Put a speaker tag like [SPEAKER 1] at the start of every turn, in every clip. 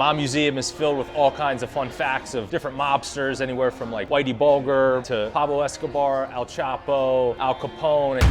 [SPEAKER 1] Mob Museum is filled with all kinds of fun facts of different mobsters, anywhere from like Whitey Bulger to Pablo Escobar, Al Chapo, Al Capone.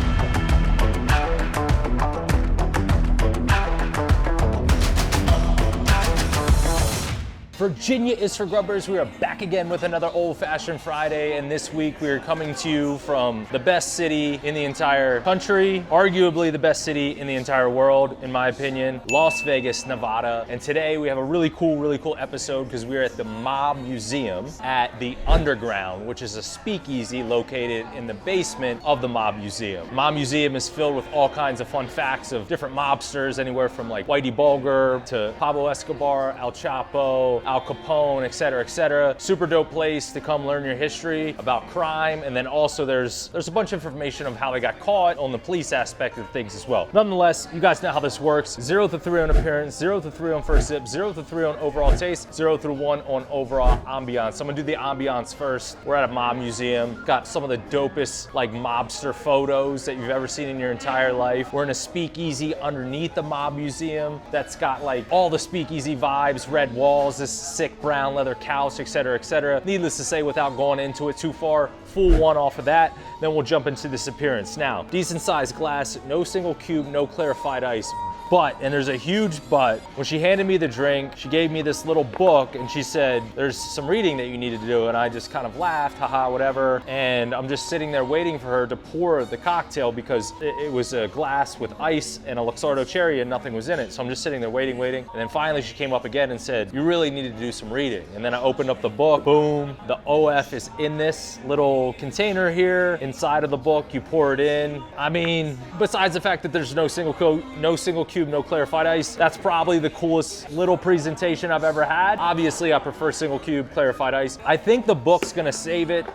[SPEAKER 1] Virginia is for Grubbers. We are back again with another old-fashioned Friday, and this week we are coming to you from the best city in the entire country, arguably the best city in the entire world, in my opinion, Las Vegas, Nevada. And today we have a really cool episode because we are at the Mob Museum at the Underground, which is a speakeasy located in the basement of the Mob Museum. Mob Museum is filled with all kinds of fun facts of different mobsters, anywhere from like Whitey Bulger to Pablo Escobar, Al Chapo, Al Capone, etc., etc. Super dope place to come learn your history about crime, and then also there's a bunch of information of how they got caught on the police aspect of things as well. Nonetheless, you guys know how this works. 0 to 3 on appearance, 0 to 3 on first sip, 0 to 3 on overall taste, 0 through 1 on overall ambiance. So I'm gonna do the ambiance first. We're at a mob museum. Got some of the dopest like mobster photos that you've ever seen in your entire life. We're in a speakeasy underneath the mob museum that's got like all the speakeasy vibes, red walls, this sick brown leather couch, etc., etc. Needless to say, without going into it too far, full one off of that, then we'll jump into this appearance. Now, decent sized glass, no single cube, no clarified ice. But, and there's a huge but, when she handed me the drink, she gave me this little book and she said, there's some reading that you needed to do, and I just kind of laughed, haha, whatever. And I'm just sitting there waiting for her to pour the cocktail because it was a glass with ice and a Luxardo cherry and nothing was in it. So I'm just sitting there waiting. And then finally she came up again and said, you really needed to do some reading. And then I opened up the book, boom, the OF is in this little container here. Inside of the book, you pour it in. I mean, besides the fact that there's no single cube, no clarified ice, that's probably the coolest little presentation I've ever had. Obviously, I prefer single cube clarified ice. I think the book's gonna save it.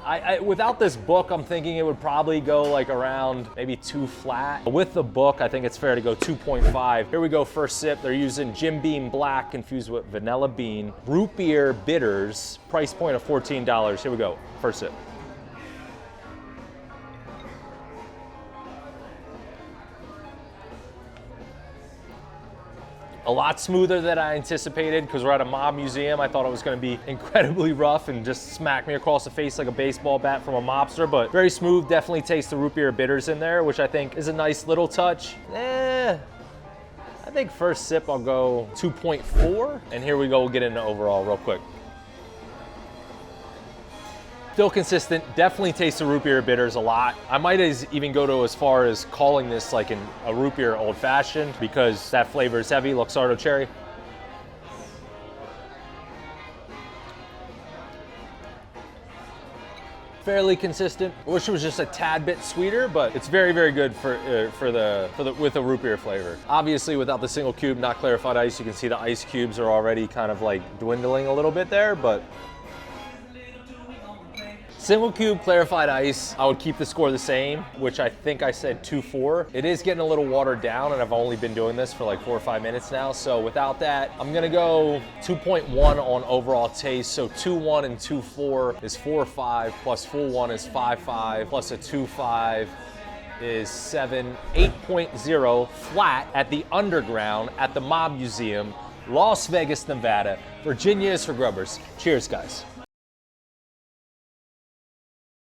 [SPEAKER 1] Without this book, I'm thinking it would probably go like around maybe 2 flat. With the book, I think it's fair to go 2.5. Here we go, first sip. They're using Jim Beam Black confused with vanilla bean. Root beer bitters, price point of $14. Here we go, first sip. A lot smoother than I anticipated because we're at a mob museum. I thought it was going to be incredibly rough and just smack me across the face like a baseball bat from a mobster, but very smooth. Definitely taste the root beer bitters in there, which I think is a nice little touch. I think first sip I'll go 2.4, and here we go, we'll get into overall real quick. Still consistent, definitely taste the root beer bitters a lot. I might even go to as far as calling this like a root beer old fashioned because that flavor is heavy, Luxardo cherry. Fairly consistent. I wish it was just a tad bit sweeter, but it's very, very good with the root beer flavor. Obviously, without the single cube, not clarified ice, you can see the ice cubes are already kind of like dwindling a little bit there, but single cube clarified ice, I would keep the score the same, which I think I said 2.4. It is getting a little watered down, and I've only been doing this for like 4 or 5 minutes now. So without that, I'm gonna go 2.1 on overall taste. So 2.1 and 2.4 is 4.5, plus full one is 5.5, plus a 2.5 is 7, 8.0 flat at the Underground at the Mob Museum, Las Vegas, Nevada. Virginia is for Grubbers. Cheers, guys.